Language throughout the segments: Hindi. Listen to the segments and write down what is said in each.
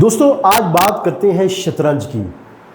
दोस्तों आज बात करते हैं शतरंज की,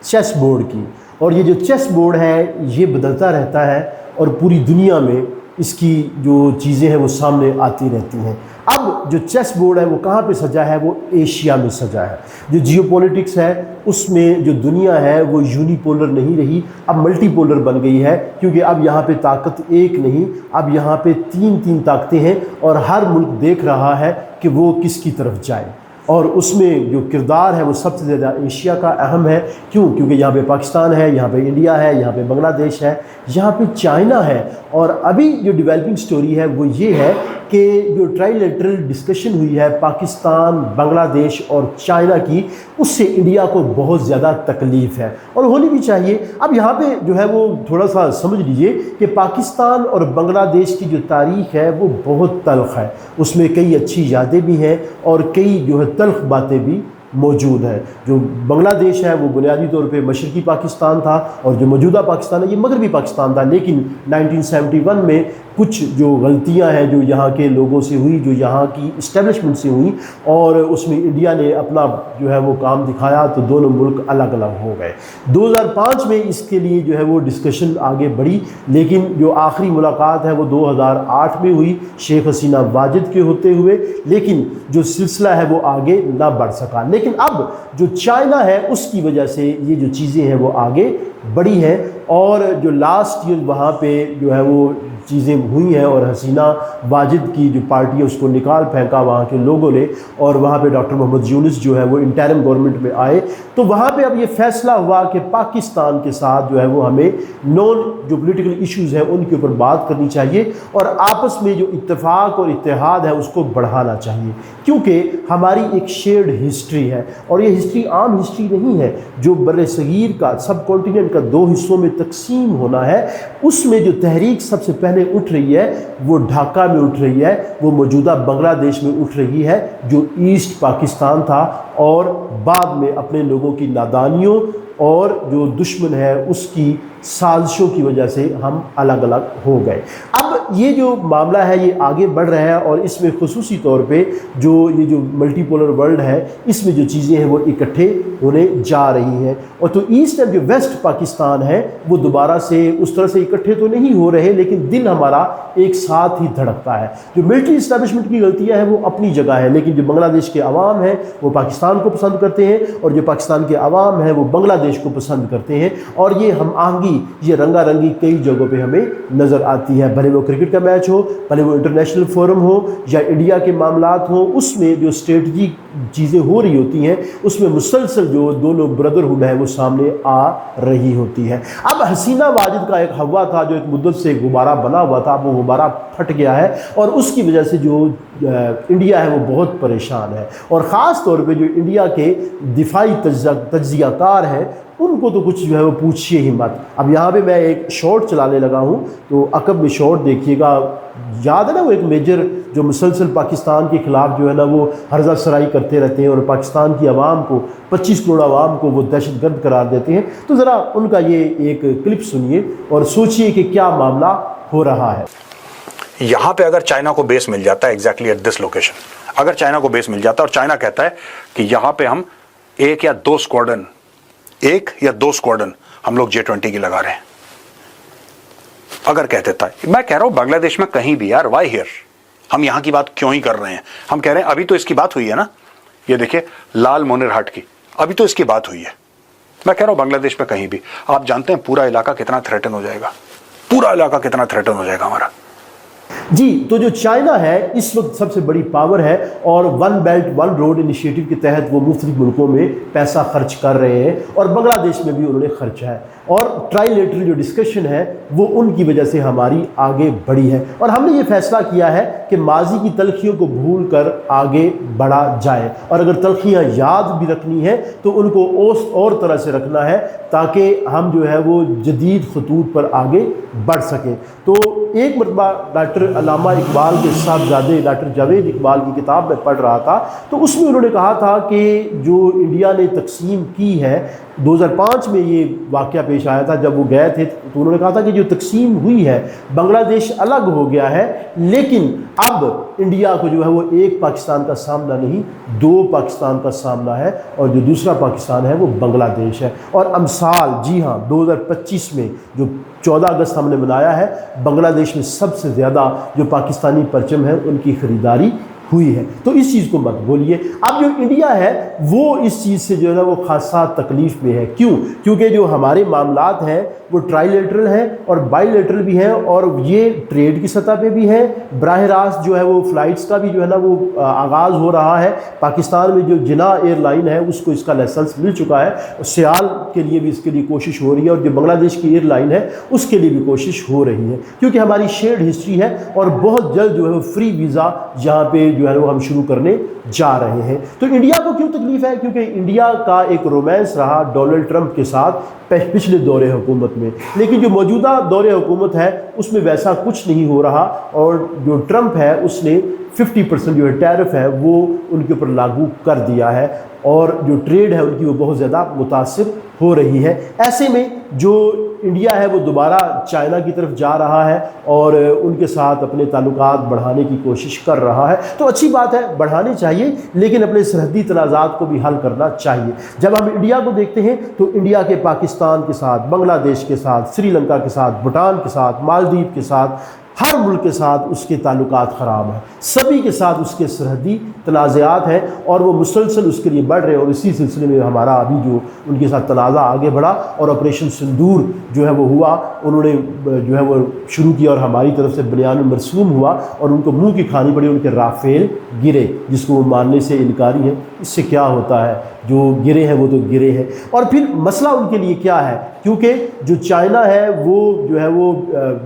चेस बोर्ड की। और ये जो चेस बोर्ड है ये बदलता रहता है और पूरी दुनिया में इसकी जो चीज़ें हैं वो सामने आती रहती हैं। अब जो चेस बोर्ड है वो कहाँ पे सजा है? वो एशिया में सजा है। जो जियोपॉलिटिक्स है उसमें जो दुनिया है वो यूनिपोलर नहीं रही, अब मल्टीपोलर बन गई है, क्योंकि अब यहाँ पे ताकत एक नहीं, अब यहाँ पे तीन ताकतें हैं और हर मुल्क देख रहा है कि वो किसकी तरफ जाए। और उसमें जो किरदार है वो सबसे ज़्यादा एशिया का अहम है। क्यों? क्योंकि यहाँ पे पाकिस्तान है, यहाँ पे इंडिया है, यहाँ पे बांग्लादेश है, यहाँ पे चाइना है। और अभी जो डेवलपिंग स्टोरी है वो ये है कि जो ट्राइलेटरल डिस्कशन हुई है पाकिस्तान, बांग्लादेश और चाइना की, उससे इंडिया को बहुत ज़्यादा तकलीफ़ है और होनी भी चाहिए। अब यहाँ पे जो है वो थोड़ा सा समझ लीजिए कि पाकिस्तान और बांग्लादेश की जो तारीख़ है वो बहुत तल्ख़ है, उसमें कई अच्छी यादें भी हैं और कई जो है तल्ख़ बातें भी मौजूद है। जो बांग्लादेश है वो बुनियादी तौर पे मशरक़ी पाकिस्तान था और जो मौजूदा पाकिस्तान है ये मगरबी पाकिस्तान था। लेकिन 1971 में कुछ जो गलतियां हैं जो यहाँ के लोगों से हुई, जो यहाँ की इस्टेब्लिशमेंट से हुई, और उसमें इंडिया ने अपना जो है वो काम दिखाया, तो दोनों मुल्क अलग अलग हो गए। 2005 में इसके लिए जो है वो डिस्कशन आगे बढ़ी, लेकिन जो आखिरी मुलाकात है वो 2008 में हुई शेख हसीना वाजिद के होते हुए, लेकिन जो सिलसिला है वो आगे ना बढ़ सका। लेकिन अब जो चाइना है उसकी वजह से ये जो चीज़ें हैं वो आगे बढ़ी हैं और जो लास्ट ईयर वहाँ पे जो है वो चीज़ें हुई हैं और हसीना वाजिद की जो पार्टी है उसको निकाल फेंका वहाँ के लोगों ने, और वहाँ पे डॉक्टर मोहम्मद यूनुस जो है वो इंटरिम गवर्नमेंट में आए। तो वहाँ पे अब ये फैसला हुआ कि पाकिस्तान के साथ जो है वो हमें नॉन जो पॉलिटिकल इश्यूज़ हैं उनके ऊपर बात करनी चाहिए और आपस में जो इत्तेफाक और इत्तेहाद है उसको बढ़ाना चाहिए, क्योंकि हमारी एक शेयर्ड हिस्ट्री है और ये हिस्ट्री आम हिस्ट्री नहीं है। जो बर्रे सगीर का सब कॉन्टिनेंट का दो हिस्सों में तकसीम होना है, उसमें जो तहरीक सबसे पहले उठ रही है वो ढाका में उठ रही है, वो मौजूदा बांग्लादेश में उठ रही है जो ईस्ट पाकिस्तान था, और बाद में अपने लोगों की नादानियों और जो दुश्मन है उसकी साजिशों की वजह से हम अलग अलग हो गए। अब ये जो मामला है ये आगे बढ़ रहा है और इसमें खुसूसी तौर पे जो ये जो मल्टीपोलर वर्ल्ड है इसमें जो चीज़ें हैं वो इकट्ठे होने जा रही हैं। और तो ईस्ट एंड जो वेस्ट पाकिस्तान है वो दोबारा से उस तरह से इकट्ठे तो नहीं हो रहे, लेकिन दिल हमारा एक साथ ही धड़कता है। जो मिलिट्री इस्टेब्लिशमेंट की गलतियाँ हैं वो अपनी जगह है, लेकिन जो बांग्लादेश के अवाम हैं वो पाकिस्तान को पसंद करते हैं और जो पाकिस्तान के अवाम हैं वो बांग्लादेश को पसंद करते हैं। और ये हम आहंगी, ये रंगारंगी कई जगहों पे हमें नज़र आती है, भले वो क्रिकेट का मैच हो, भले वो इंटरनेशनल फोरम हो या इंडिया के मामलात हो, उसमें जो स्ट्रेटजी चीज़ें हो रही होती हैं उसमें मुसलसल जो दोनों ब्रदरहुड है वो सामने आ रही होती है। अब हसीना वाजिद का एक हवा था जो एक मुद्दत से गुब्बारा बना हुआ था, वो गुब्बारा फट गया है और उसकी वजह से जो इंडिया है वो बहुत परेशान है। और ख़ास तौर पे जो इंडिया के दिफाई तज्जियाकार हैं उनको तो कुछ जो है वो पूछिए ही मत। अब यहाँ पे मैं एक शॉट चलाने लगा हूँ तो अकब में शॉट देखिएगा, याद है ना वो एक मेजर जो मुसलसल पाकिस्तान के ख़िलाफ़ जो है ना वो हर्जा सराई करते रहते हैं और पाकिस्तान की आवाम को 25 करोड़ आवाम को वो दहशतगर्द करार देते हैं। तो ज़रा उनका ये एक क्लिप सुनिए और सोचिए कि क्या मामला हो रहा है। यहाँ पे अगर चाइना को बेस मिल जाता है एग्जैक्टली एट दिस लोकेशन, अगर चाइना को बेस मिल जाता है और चाइना कहता है कि यहाँ पे हम एक या दो स्क्वाड्रन हम लोग J20 की लगा रहे हैं, अगर कह देता है, मैं कह रहा हूं बांग्लादेश में कहीं भी यार, वाई हियर, हम यहां की बात क्यों ही कर रहे हैं? हम कह रहे हैं अभी तो इसकी बात हुई है ना, ये देखिए लाल मोनिरहाट की, अभी तो इसकी बात हुई है। मैं कह रहा हूं बांग्लादेश में कहीं भी, आप जानते हैं पूरा इलाका कितना थ्रेटन हो जाएगा, पूरा इलाका कितना थ्रेटन हो जाएगा हमारा। जी, तो जो चाइना है इस वक्त सबसे बड़ी पावर है और one belt one road initiative के तहत वो मुख्तलिफ मुल्कों में पैसा खर्च कर रहे हैं और बांग्लादेश में भी उन्होंने खर्चा है और ट्राइलेटरल जो डिस्कशन है वो उनकी वजह से हमारी आगे बढ़ी है। और हमने ये फैसला किया है कि माजी की तलखियों को भूल कर आगे बढ़ा जाए और अगर तलखियाँ याद भी रखनी है तो उनको और तरह से रखना है ताकि हम जो है वो जदीद खतूत पर आगे बढ़ सकें। तो एक मरतबा डॉक्टर अल्लामा इकबाल के साहबजादे डॉक्टर जावेद इकबाल की किताब में पढ़ रहा था तो उसमें उन्होंने कहा था कि जो इंडिया ने तकसीम की है 2005 में ये वाक़या पेश पेश आया था जब वो गए थे, तो उन्होंने कहा था कि जो तकसीम हुई है, बांग्लादेश अलग हो गया है, लेकिन अब इंडिया को जो है वो एक पाकिस्तान का सामना नहीं, दो पाकिस्तान का सामना है, और जो दूसरा पाकिस्तान है वो बांग्लादेश है। और अमसाल, जी हाँ, 2025 में जो 14 अगस्त हमने मनाया है, बांग्लादेश में सबसे ज़्यादा जो पाकिस्तानी परचम है उनकी ख़रीदारी हुई है। तो इस चीज़ को मत बोलिए। अब जो इंडिया है वो इस चीज़ से जो है ना वो खासा तकलीफ़ में है। क्यों? क्योंकि जो हमारे मामलात हैं वो ट्राईलेटरल हैं और बाईलेटरल भी हैं, और ये ट्रेड की सतह पे भी है। बराह रास्त जो है वो फ़्लाइट्स का भी जो है ना वो आगाज़ हो रहा है। पाकिस्तान में जो जिना एयरलाइन है उसको इसका लाइसेंस मिल चुका है, सियाल के लिए भी इसके लिए कोशिश हो रही है, और जो बांग्लादेश की एयरलाइन है उसके लिए भी कोशिश हो रही है, क्योंकि हमारी शेयर्ड हिस्ट्री है। और बहुत जल्द जो है वो फ्री वीज़ा यहाँ पे जो है वो हम शुरू करने जा रहे हैं। तो इंडिया को क्यों तकलीफ है? क्योंकि इंडिया का एक रोमांस रहा डोनाल्ड ट्रंप के साथ पिछले दौरे हुकूमत में, लेकिन जो मौजूदा दौरे हुकूमत है उसमें वैसा कुछ नहीं हो रहा, और जो ट्रंप है उसने 50% जो है टैरिफ है वो उनके ऊपर लागू कर दिया है, और जो ट्रेड है उनकी वो बहुत ज़्यादा मुतासिर हो रही है। ऐसे में जो इंडिया है वो दोबारा चाइना की तरफ जा रहा है और उनके साथ अपने ताल्लुकात बढ़ाने की कोशिश कर रहा है। तो अच्छी बात है, बढ़ाने चाहिए, लेकिन अपने सरहदी तनाज़ात को भी हल करना चाहिए। जब हम इंडिया को देखते हैं तो इंडिया के पाकिस्तान के साथ, बांग्लादेश के साथ, श्रीलंका के साथ, भूटान के साथ, मालदीव के साथ, हर मुल्क के साथ उसके ताल्लुकात ख़राब हैं। सभी के साथ उसके सरहदी तनाज़ात हैं और वो मुसलसल उसके लिए बढ़ रहे हैं। और इसी सिलसिले में हमारा अभी जो उनके साथ तनाज़ा आगे बढ़ा और ऑपरेशन सिंदूर जो है वो हुआ, उन्होंने जो है वो शुरू किया और हमारी तरफ से बयान मरसूम हुआ और उनको मुंह की खानी पड़ी, उनके राफेल गिरे, जिसको वो मानने से इनकारी है। इससे क्या होता है, जो गिरे हैं वो तो गिरे हैं। और फिर मसला उनके लिए क्या है, क्योंकि जो चाइना है वो जो है वो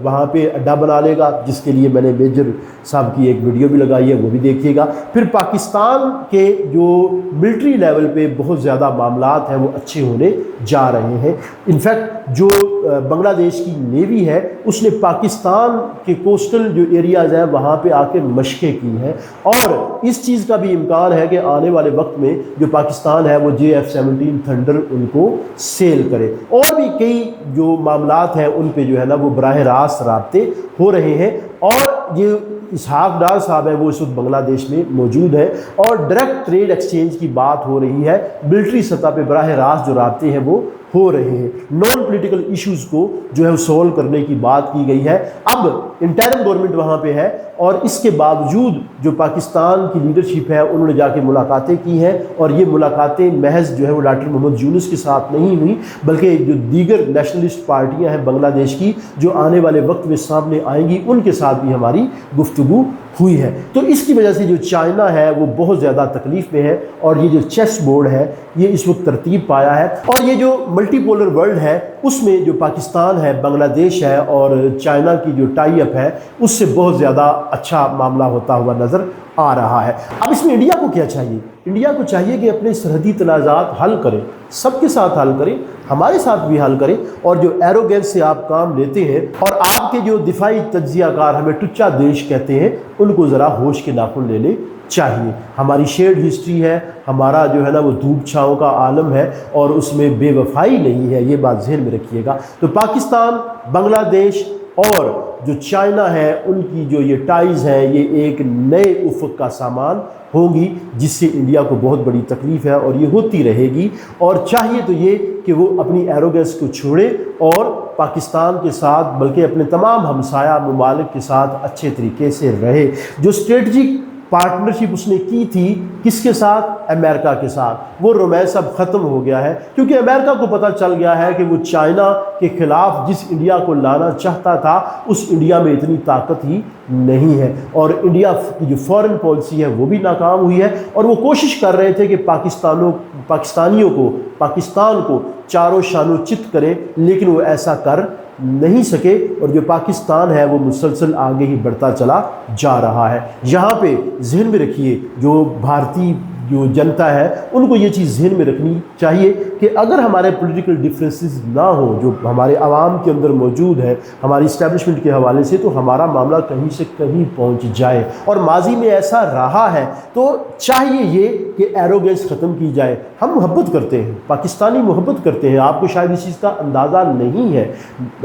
वहाँ पे अड्डा बना लेगा, जिसके लिए मैंने मेजर साहब की एक वीडियो भी लगाई है, वो भी देखिएगा। फिर पाकिस्तान के जो मिलिट्री लेवल पे बहुत ज़्यादा मामलात हैं वो अच्छे होने जा रहे हैं। इनफैक्ट जो बांग्लादेश की नेवी है उसने पाकिस्तान के कोस्टल जो एरियाज़ हैं वहाँ पे आके मशक़ें की हैं, और इस चीज़ का भी इम्कान है कि आने वाले वक्त में जो पाकिस्तान है वो JF-17 थंडर उनको सेल करे। और भी कई जो मामलात हैं उन पे जो है ना वो बराह रास्त राब्ते हो रहे हैं। और ये इसहाक डार साहब है वो इस वक्त बांग्लादेश में मौजूद है और डायरेक्ट ट्रेड एक्सचेंज की बात हो रही है। मिलिट्री सतह पे बराह रास्त जो राब्ते हैं वो हो रहे हैं। नॉन पॉलिटिकल इश्यूज़ को जो है सॉल्व करने की बात की गई है। अब इंटरिम गवर्नमेंट वहाँ पे है और इसके बावजूद जो पाकिस्तान की लीडरशिप है उन्होंने जाके मुलाकातें की हैं, और ये मुलाकातें महज जो है वो डॉक्टर मोहम्मद यूनुस के साथ नहीं हुई, बल्कि जो दीगर नेशनलिस्ट पार्टियां हैं बांग्लादेश की जो आने वाले वक्त में सामने आएंगी उनके साथ भी हमारी गुफ्तगू हुई है। तो इसकी वजह से जो चाइना है वो बहुत ज़्यादा तकलीफ़ में है, और ये जो चेस बोर्ड है ये इस वक्त तरतीब पाया है। और ये जो मल्टीपोलर वर्ल्ड है उसमें जो पाकिस्तान है, बांग्लादेश है और चाइना की जो टाई अप है उससे बहुत ज़्यादा अच्छा मामला होता हुआ नज़र आ रहा है। अब इसमें इंडिया को क्या चाहिए? इंडिया को चाहिए कि अपने सरहदी तनाज़ात हल करें, सबके साथ हल करें, हमारे साथ भी हल करें। और जो एरोगेंस से आप काम लेते हैं और आपके जो दिफाई तज्जियाकार हमें टुच्चा देश कहते हैं, उनको ज़रा होश के नाखून लेने चाहिए। हमारी शेयर्ड हिस्ट्री है, हमारा जो है ना वो धूप छाँव का आलम है और उसमें बेवफाई नहीं है, ये बात ज़हन में रखिएगा। तो पाकिस्तान, बांग्लादेश और जो चाइना है उनकी जो ये टाइज़ हैं ये एक नए उफ़क़ का सामान होंगी, जिससे इंडिया को बहुत बड़ी तकलीफ़ है और ये होती रहेगी। और चाहिए तो ये कि वो अपनी एरोगेंस को छोड़े और पाकिस्तान के साथ बल्कि अपने तमाम हमसाया ममालिक के साथ अच्छे तरीके से रहे। जो स्ट्रेटजिक पार्टनरशिप उसने की थी किसके साथ? अमेरिका के साथ। वो रोमांस अब ख़त्म हो गया है, क्योंकि अमेरिका को पता चल गया है कि वो चाइना के ख़िलाफ़ जिस इंडिया को लाना चाहता था उस इंडिया में इतनी ताकत ही नहीं है, और इंडिया की जो फॉरेन पॉलिसी है वो भी नाकाम हुई है। और वो कोशिश कर रहे थे कि पाकिस्तानियों को, पाकिस्तान को चारों शानों चित करें, लेकिन वो ऐसा कर नहीं सके। और जो पाकिस्तान है वो मुसलसल आगे ही बढ़ता चला जा रहा है। यहाँ पे ज़हन में रखिए, जो भारतीय जो जनता है उनको ये चीज़ ज़हन में रखनी चाहिए कि अगर हमारे पॉलिटिकल डिफरेंसेस ना हो जो हमारे आवाम के अंदर मौजूद है हमारी इस्टेब्लिशमेंट के हवाले से, तो हमारा मामला कहीं से कहीं पहुंच जाए। और माजी में ऐसा रहा है तो चाहिए ये कि एरोगेंस ख़त्म की जाए। हम मोहब्बत करते हैं, पाकिस्तानी मोहब्बत करते हैं, आपको शायद इस चीज़ का अंदाज़ा नहीं है।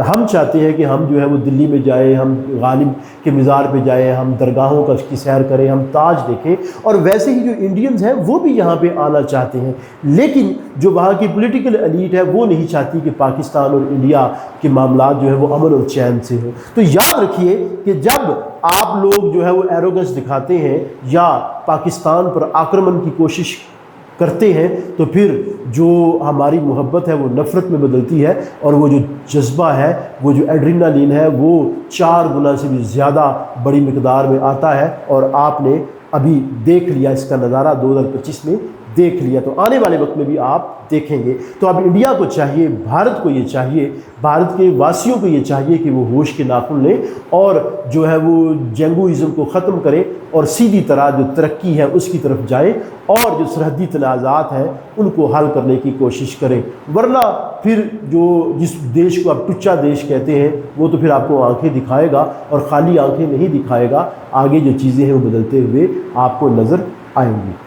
हम चाहते हैं कि हम जो है वो दिल्ली में जाए, हम गालिब के मज़ार पे जाए, हम दरगाहों की सैर करें, हम ताज देखें, और वैसे ही जो इंडियंस हैं वो भी यहाँ पे आना चाहते हैं। लेकिन जो वहाँ की पॉलिटिकल एलीट है वो नहीं चाहती कि पाकिस्तान और इंडिया के मामला जो है वो अमन और चैन से हो। तो याद रखिए कि जब आप लोग जो है वो एरोगेंस दिखाते हैं या पाकिस्तान पर आक्रमण की कोशिश करते हैं तो फिर जो हमारी मोहब्बत है वो नफ़रत में बदलती है, और वो जो जज्बा है, वो जो एड्रेनालिन है, वो 4 गुना से भी ज़्यादा बड़ी मिकदार में आता है। और आपने अभी देख लिया, इसका नज़ारा 2025 में देख लिया, तो आने वाले वक्त में भी आप देखेंगे। तो अब इंडिया को चाहिए, भारत को ये चाहिए, भारत के वासियों को ये चाहिए कि वो होश के नाखून लें और जो है वो जंगूइज़्म को ख़त्म करें और सीधी तरह जो तरक्की है उसकी तरफ जाएं, और जो सरहदी तनाज़ात हैं उनको हल करने की कोशिश करें। वरना फिर जो जिस देश को आप टुच्चा देश कहते हैं वो तो फिर आपको आंखें दिखाएगा, और ख़ाली आंखें नहीं दिखाएगा, आगे जो चीज़ें हैं वो बदलते हुए आपको नज़र आएंगी।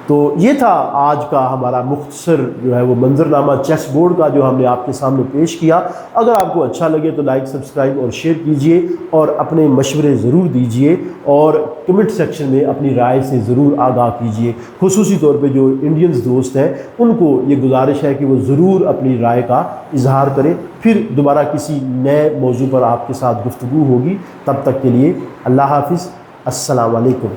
तो ये था आज का हमारा मुख्तसर जो है वो मंजरनामा चेस बोर्ड का जो हमने आपके सामने पेश किया। अगर आपको अच्छा लगे तो लाइक, सब्सक्राइब और शेयर कीजिए, और अपने मशवरे ज़रूर दीजिए, और कमेंट सेक्शन में अपनी राय से ज़रूर आगाह कीजिए। खुसूसी तौर पे जो इंडियंस दोस्त हैं उनको ये गुजारिश है कि वो ज़रूर अपनी राय का इजहार करें। फिर दोबारा किसी नए मौजू पर आपके साथ गुफ्तगू होगी, तब तक के लिए अल्लाह हाफिज़, अस्सलाम वालेकुम।